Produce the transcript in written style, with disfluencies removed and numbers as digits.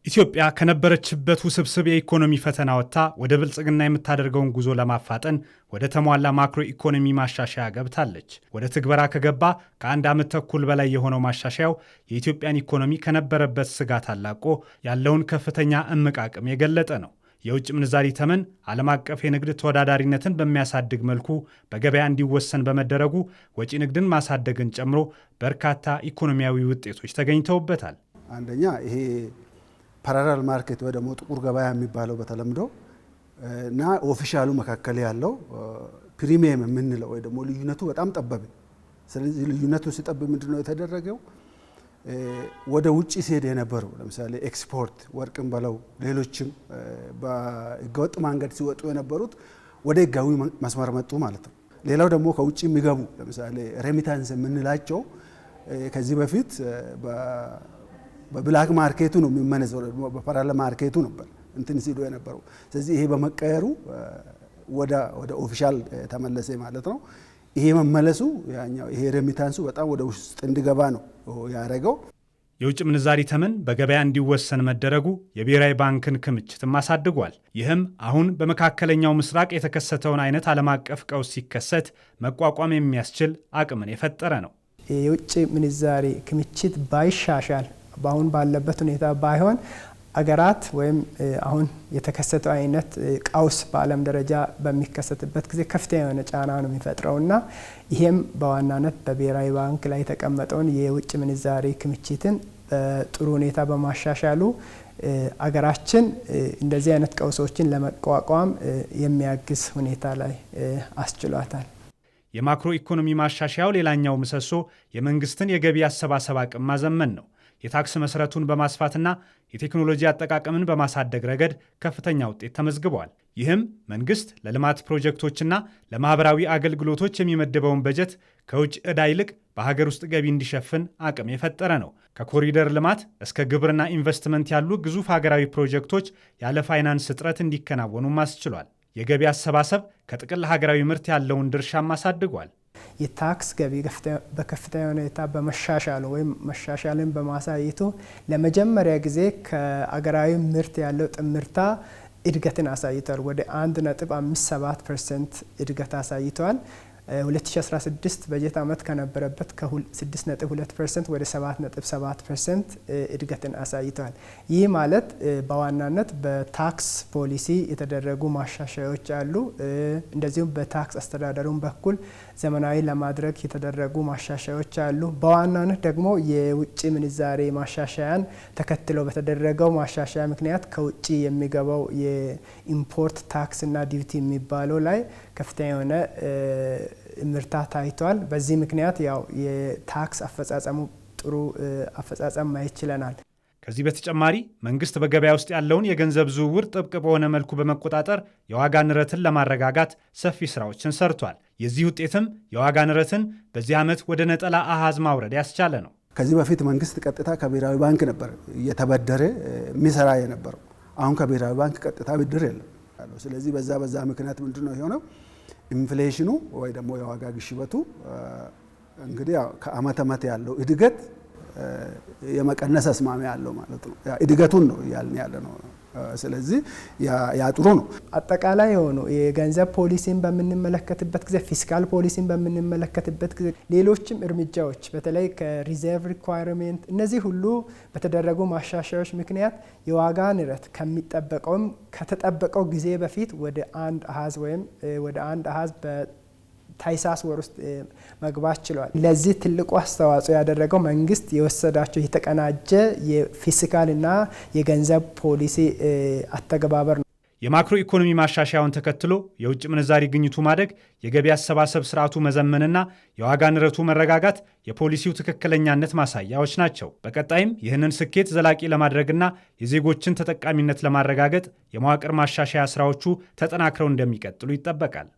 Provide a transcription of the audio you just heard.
ኢትዮጵያ ከነበረችበት ውስብስብ የኢኮኖሚ ፈተና ወጥታ ወደ ብልጽግና የምታደርገውን ጉዞ ለማፋጠን ወደ ተሟላ ማክሮ ኢኮኖሚ ማሻሻያ ገብታለች። ወደ ትግበራ ከገባ ከአንድ ዓመት ተኩል በላይ የሆነው ማሻሻያው የኢትዮጵያን ኢኮኖሚ ከነበረበት ስጋት አላቆ ያለውን ከፍተኛ እምቅ አቅም የገለጠ ነው። የውጭ ምንዛሪ ተመን ዓለም አቀፍ የንግድ ተወዳዳሪነትን በሚያሳድግ መልኩ በገበያ እንዲወሰን በመደረጉ ወጪ ንግድን ማሳደግን ጨምሮ በርካታ ኢኮኖሚያዊ ውጤቶች ተገኝተውበታል። አንደኛ ይሄ ፓራላል ማርኬት ወይ ደግሞ ጥቁር ገበያ የሚባለው በተለምዶ እና ኦፊሻሉ መካከል ያለው ፕሪሚየም የምንለው ወይ ደግሞ ልዩነቱ በጣም ጠባብ። ስለዚህ ልዩነቱ ሲጠብ ምንድነው የተደረገው? ወደ ውጪ ሲሄድ የነበረው ለምሳሌ ኤክስፖርት ወርቅን በለው ሌሎችም በህገወጥ መንገድ ሲወጡ የነበሩት ወደ ህጋዊ መስመር መጡ ማለት ነው። ሌላው ደግሞ ከውጪ የሚገቡ ለምሳሌ ሬሚታንስ የምንላቸው ከዚህ በፊት በብላክ ማርኬቱ ነው የሚመነዘው፣ በፓራላል ማርኬቱ ነበር እንትን ሲሉ የነበረው። ስለዚህ ይሄ በመቀየሩ ወደ ኦፊሻል ተመለሰ ማለት ነው። ይሄ መመለሱ ያኛው ይሄ ሬሚታንሱ በጣም ወደ ውስጥ እንዲገባ ነው ያደረገው። የውጭ ምንዛሪ ተመን በገበያ እንዲወሰን መደረጉ የብሔራዊ ባንክን ክምችትም አሳድጓል። ይህም አሁን በመካከለኛው ምስራቅ የተከሰተውን አይነት ዓለም አቀፍ ቀውስ ሲከሰት መቋቋም የሚያስችል አቅምን የፈጠረ ነው። የውጭ ምንዛሪ ክምችት ባይሻሻል በአሁን ባለበት ሁኔታ ባይሆን አገራት ወይም አሁን የተከሰተው አይነት ቀውስ በዓለም ደረጃ በሚከሰትበት ጊዜ ከፍተኛ የሆነ ጫና ነው የሚፈጥረውና ይሄም በዋናነት በብሔራዊ ባንክ ላይ የተቀመጠውን የውጭ ምንዛሪ ክምችትን በጥሩ ሁኔታ በማሻሻሉ አገራችን እንደዚህ አይነት ቀውሶችን ለመቋቋም የሚያግዝ ሁኔታ ላይ አስችሏታል። የማክሮ ኢኮኖሚ ማሻሻያው ሌላኛው ምሰሶ የመንግስትን የገቢ አሰባሰብ አቅም ማዘመን ነው። የታክስ መሰረቱን በማስፋትና የቴክኖሎጂ አጠቃቀምን በማሳደግ ረገድ ከፍተኛ ውጤት ተመዝግቧል። ይህም መንግስት ለልማት ፕሮጀክቶችና ለማህበራዊ አገልግሎቶች የሚመደበውን በጀት ከውጭ ዕዳ ይልቅ በሀገር ውስጥ ገቢ እንዲሸፍን አቅም የፈጠረ ነው። ከኮሪደር ልማት እስከ ግብርና ኢንቨስትመንት ያሉ ግዙፍ ሀገራዊ ፕሮጀክቶች ያለ ፋይናንስ እጥረት እንዲከናወኑም አስችሏል። የገቢ አሰባሰብ ከጥቅል ሀገራዊ ምርት ያለውን ድርሻም አሳድጓል። የታክስ ገቢ በከፍተኛ ሁኔታ በመሻሻሉ ወይም መሻሻልን በማሳየቱ ለመጀመሪያ ጊዜ ከአገራዊ ምርት ያለው ጥምርታ እድገትን አሳይቷል። ወደ 1.57% እድገት አሳይቷል። 2016 በጀት ዓመት ከነበረበት ከ6.2% ወደ 7.7% እድገትን አሳይቷል። ይህ ማለት በዋናነት በታክስ ፖሊሲ የተደረጉ ማሻሻያዎች አሉ። እንደዚሁም በታክስ አስተዳደሩን በኩል ዘመናዊ ለማድረግ የተደረጉ ማሻሻያዎች አሉ። በዋናነት ደግሞ የውጭ ምንዛሬ ማሻሻያን ተከትለው በተደረገው ማሻሻያ ምክንያት ከውጭ የሚገባው የኢምፖርት ታክስ እና ዲዩቲ የሚባለው ላይ ከፍተኛ የሆነ ምርታ ታይቷል። በዚህ ምክንያት ያው የታክስ አፈጻጸሙ ጥሩ አፈጻጸም ማየት ችለናል። ከዚህ በተጨማሪ መንግስት በገበያ ውስጥ ያለውን የገንዘብ ዝውውር ጥብቅ በሆነ መልኩ በመቆጣጠር የዋጋ ንረትን ለማረጋጋት ሰፊ ስራዎችን ሰርቷል። የዚህ ውጤትም የዋጋ ንረትን በዚህ ዓመት ወደ ነጠላ አሃዝ ማውረድ ያስቻለ ነው። ከዚህ በፊት መንግስት ቀጥታ ከብሔራዊ ባንክ ነበር እየተበደረ የሚሰራ የነበረው። አሁን ከብሔራዊ ባንክ ቀጥታ ብድር የለም። ስለዚህ በዛ ምክንያት ምንድነው የሆነው? ኢንፍሌሽኑ ወይ ደግሞ የዋጋ ግሽበቱ እንግዲህ ከአመት ዓመት ያለው እድገት የመቀነስ አስማሚ ያለው ማለት ነው። እድገቱን ነው ያልን ያለ ነው። ስለዚህ ያ ጥሩ ነው። አጠቃላይ የሆኑ የገንዘብ ፖሊሲን በምንመለከትበት ጊዜ፣ ፊስካል ፖሊሲን በምንመለከትበት ጊዜ ሌሎችም እርምጃዎች በተለይ ከሪዘርቭ ሪኳየርሜንት እነዚህ ሁሉ በተደረጉ ማሻሻያዎች ምክንያት የዋጋ ንረት ከሚጠበቀውም ከተጠበቀው ጊዜ በፊት ወደ አንድ አሃዝ ወይም ወደ አንድ አሃዝ ታይሳስ ወር ውስጥ መግባት ችሏል። ለዚህ ትልቁ አስተዋጽኦ ያደረገው መንግስት የወሰዳቸው የተቀናጀ የፊስካልና የገንዘብ ፖሊሲ አተገባበር ነው። የማክሮ ኢኮኖሚ ማሻሻያውን ተከትሎ የውጭ ምንዛሪ ግኝቱ ማደግ፣ የገቢ አሰባሰብ ስርዓቱ መዘመንና የዋጋ ንረቱ መረጋጋት የፖሊሲው ትክክለኛነት ማሳያዎች ናቸው። በቀጣይም ይህንን ስኬት ዘላቂ ለማድረግና የዜጎችን ተጠቃሚነት ለማረጋገጥ የመዋቅር ማሻሻያ ስራዎቹ ተጠናክረው እንደሚቀጥሉ ይጠበቃል።